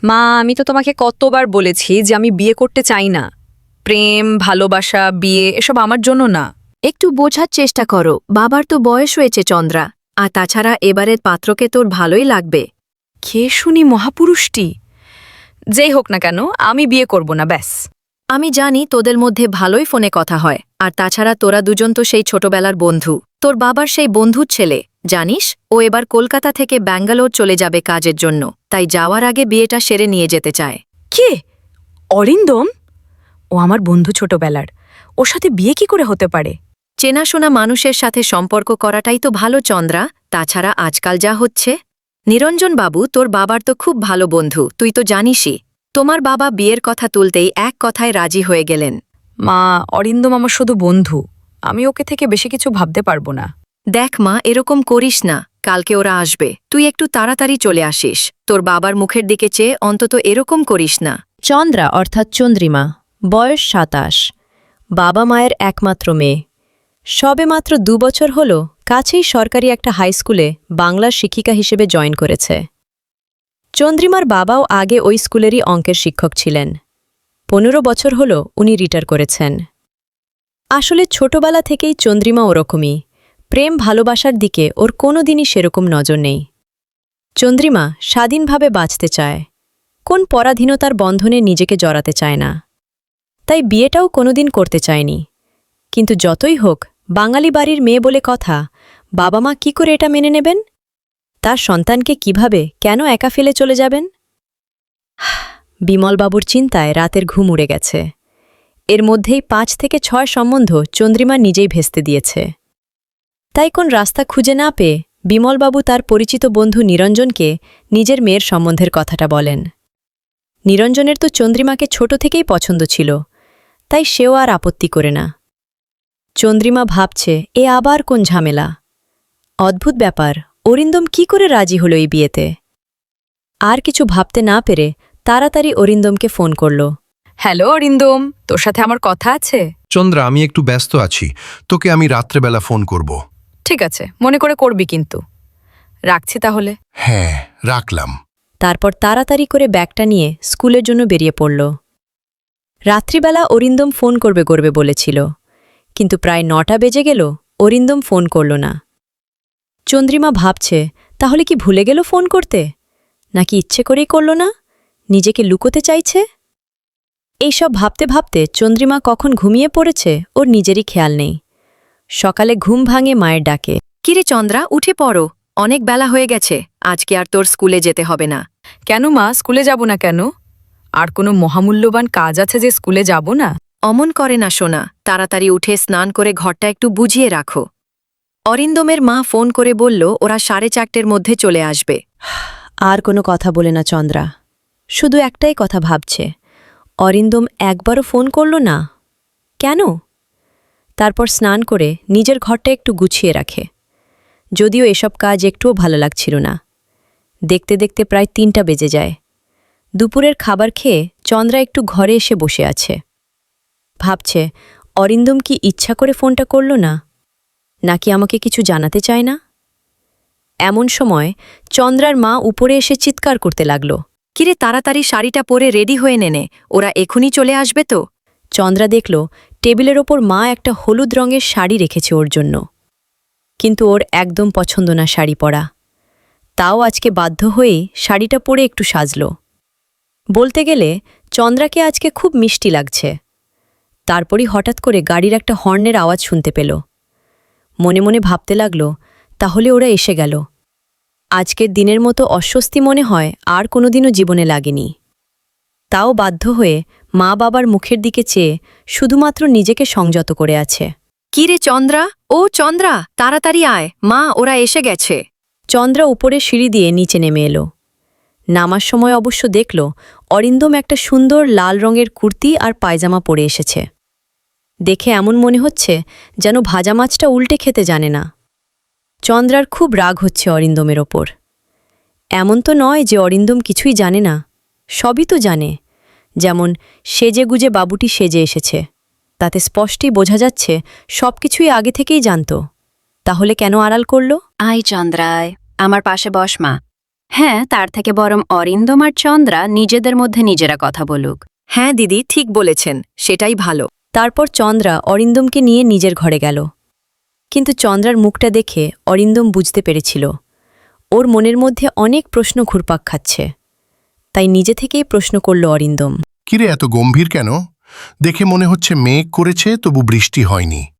মা, আমি তো তোমাকে কতবার বলেছি যে আমি বিয়ে করতে চাই না। প্রেম, ভালোবাসা, বিয়ে এসব আমার জন্য না। একটু বোঝার চেষ্টা করো, বাবার তো বয়স হয়েছে চন্দ্রা, আর তাছাড়া এবারের পাত্রকে তোর ভালোই লাগবে। কে শুনি মহাপুরুষটি? যেই হোক না কেন, আমি বিয়ে করব না, ব্যাস। আমি জানি তোদের মধ্যে ভালোই ফোনে কথা হয়, আর তাছাড়া তোরা দুজন তো সেই ছোটবেলার বন্ধু। তোর বাবার সেই বন্ধুর ছেলে, জানিস, ও এবার কলকাতা থেকে ব্যাঙ্গালোর চলে যাবে কাজের জন্য, তাই যাওয়ার আগে বিয়েটা সেরে নিয়ে যেতে চায়। কে? অরিন্দম? ও আমার বন্ধু ছোটবেলার, ওর সাথে বিয়ে কি করে হতে পারে? চেনাশোনা মানুষের সাথে সম্পর্ক করাটাই তো ভালো চন্দ্রা, তাছাড়া আজকাল যা হচ্ছে। নিরঞ্জন বাবু তোর বাবার তো খুব ভালো বন্ধু, তুই তো জানিসই। তোমার বাবা বিয়ের কথা তুলতেই এক কথায় রাজি হয়ে গেলেন। মা, অরিন্দম আমার শুধু বন্ধু, আমি ওকে থেকে বেশি কিছু ভাবতে পারবো না। দেখ মা, এরকম করিস না, কালকে ওরা আসবে, তুই একটু তাড়াতাড়ি চলে আসিস। তোর বাবার মুখের দিকে চেয়ে অন্তত এরকম করিস না। চন্দ্রা অর্থাৎ চন্দ্রিমা, বয়স ২৭, বাবা মায়ের একমাত্র মেয়ে। সবেমাত্র ২ বছর হল কাছেই সরকারি একটা হাইস্কুলে বাংলার শিক্ষিকা হিসেবে জয়েন করেছে। চন্দ্রিমার বাবাও আগে ওই স্কুলেরই অঙ্কের শিক্ষক ছিলেন। ১৫ বছর হল উনি রিটায়ার করেছেন। আসলে ছোটবেলা থেকেই চন্দ্রিমা ওরকমই, প্রেম ভালোবাসার দিকে ওর কোনো দিনই সেরকম নজর নেই। চন্দ্রিমা স্বাধীনভাবে বাঁচতে চায়, কোন পরাধীনতার বন্ধনে নিজেকে জড়াতে চায় না। তাই বিয়েটাও কোনোদিন করতে চায়নি। কিন্তু যতই হোক, বাঙালি বাড়ির মেয়ে বলে কথা, বাবা মা কি করে এটা মেনে নেবেন? তার সন্তানকে কিভাবে, কেন একা ফেলে চলে যাবেন? বিমলবাবুর চিন্তায় রাতের ঘুম উড়ে গেছে। এর মধ্যেই ৫ থেকে ৬ সম্বন্ধ চন্দ্রিমা নিজেই ভেস্তে দিয়েছে। তাই কোন রাস্তা খুঁজে না পেয়ে বিমলবাবু তার পরিচিত বন্ধু নিরঞ্জনকে নিজের মেয়ের সম্বন্ধের কথাটা বলেন। নিরঞ্জনের তো চন্দ্রিমাকে ছোট থেকেই পছন্দ ছিল, তাই সেও আর আপত্তি করে না। চন্দ্রিমা ভাবছে, এ আবার কোন ঝামেলা। অদ্ভুত ব্যাপার, অরিন্দম কি করে রাজি হল এই বিয়েতে? আর কিছু ভাবতে না পেরে তাড়াতাড়ি অরিন্দমকে ফোন করল। হ্যালো অরিন্দম, তোর সাথে আমার কথা আছে। চন্দ্রা, আমি একটু ব্যস্ত আছি, তোকে আমি রাত্রেবেলা ফোন করব। ঠিক আছে, মনে করে করবি কিন্তু। রাখছি তাহলে। হ্যাঁ, রাখলাম। তারপর তাড়াতাড়ি করে ব্যাগটা নিয়ে স্কুলের জন্য বেরিয়ে পড়ল। রাত্রিবেলা অরিন্দম ফোন করবে বলেছিল, কিন্তু প্রায় ৯টা বেজে গেল, অরিন্দম ফোন করল না। চন্দ্রিমা ভাবছে, তাহলে কি ভুলে গেল ফোন করতে, নাকি ইচ্ছে করেই করল না, নিজেকে লুকোতে চাইছে? এইসব ভাবতে ভাবতে চন্দ্রিমা কখন ঘুমিয়ে পড়েছে ওর নিজেরই খেয়াল নেই। সকালে ঘুম ভাঙে মায়ের ডাকে। কিরে চন্দ্রা, উঠে পড়ো, অনেক বেলা হয়ে গেছে, আজকে আর তোর স্কুলে যেতে হবে না। কেন মা, স্কুলে যাব না কেন? আর কোনো মহামূল্যবান কাজ আছে যে স্কুলে যাব না? অমন করে না সোনা, তাড়াতাড়ি উঠে স্নান করে ঘরটা একটু বুঝিয়ে রাখো। অরিন্দমের মা ফোন করে বলল ওরা 4:30-র মধ্যে চলে আসবে। আর কোনো কথা বলে না চন্দ্রা, শুধু একটাই কথা ভাবছে, অরিন্দম একবারও ফোন করল না কেন? তারপর স্নান করে নিজের ঘরটা একটু গুছিয়ে রাখে। যদিও এসব কাজ একটুও ভালো লাগছিল না। দেখতে দেখতে প্রায় ৩টা বেজে যায়। দুপুরের খাবার খেয়ে চন্দ্রা একটু ঘরে এসে বসে আছে। ভাবছে, অরিন্দম কি ইচ্ছা করে ফোনটা করল না, নাকি আমাকে কিছু জানাতে চায় না? এমন সময় চন্দ্রার মা উপরে এসে চিৎকার করতে লাগল। কিরে, তাড়াতাড়ি শাড়িটা পরে রেডি হয়ে নেনে, ওরা এখনই চলে আসবে তো। চন্দ্রা দেখল টেবিলের ওপর মা একটা হলুদ রঙের শাড়ি রেখেছে ওর জন্য, কিন্তু ওর একদম পছন্দ না শাড়ি পরা। তাও আজকে বাধ্য হয়েই শাড়িটা পরে একটু সাজল। বলতে গেলে চন্দ্রাকে আজকে খুব মিষ্টি লাগছে। তারপরই হঠাৎ করে গাড়ির একটা হর্নের আওয়াজ শুনতে পেল। মনে মনে ভাবতে লাগল, তাহলে ওরা এসে গেল। আজকের দিনের মতো অস্বস্তি মনে হয় আর কোনোদিনও জীবনে লাগেনি। তাও বাধ্য হয়ে মা বাবার মুখের দিকে চেয়ে শুধুমাত্র নিজেকে সংযত করে আছে। কিরে চন্দ্রা, ও চন্দ্রা, তাড়াতাড়ি আয়, মা ওরা এসে গেছে। চন্দ্রা উপরে সিঁড়ি দিয়ে নিচে নেমে এলো। নামার সময় অবশ্য দেখল অরিন্দম একটা সুন্দর লাল রঙের কুর্তি আর পায়জামা পরে এসেছে। দেখে এমন মনে হচ্ছে যেন ভাজা মাছটা উল্টে খেতে জানে না। চন্দ্রার খুব রাগ হচ্ছে অরিন্দমের ওপর। এমন তো নয় যে অরিন্দম কিছুই জানে না, সবই তো জানে। যেমন সেজেগুজে বাবুটি সেজে এসেছে, তাতে স্পষ্টই বোঝা যাচ্ছে সবকিছুই আগে থেকেই জানত। তাহলে কেন আড়াল করল? আয় চন্দ্রায়, আমার পাশে বস মা। হ্যাঁ, তার থেকে বরং অরিন্দম আর চন্দ্রা নিজেদের মধ্যে নিজেরা কথা বলুক। হ্যাঁ দিদি, ঠিক বলেছেন, সেটাই ভালো। তারপর চন্দ্রা অরিন্দমকে নিয়ে নিজের ঘরে গেল। কিন্তু চন্দ্রার মুখটা দেখে অরিন্দম বুঝতে পেরেছিল ওর মনের মধ্যে অনেক প্রশ্ন ঘুরপাক খাচ্ছে। তাই নিজে থেকেই প্রশ্ন করল অরিন্দম। কিরে এত গম্ভীর কেন? দেখে মনে হচ্ছে মেঘ করেছে তবু বৃষ্টি হয়নি।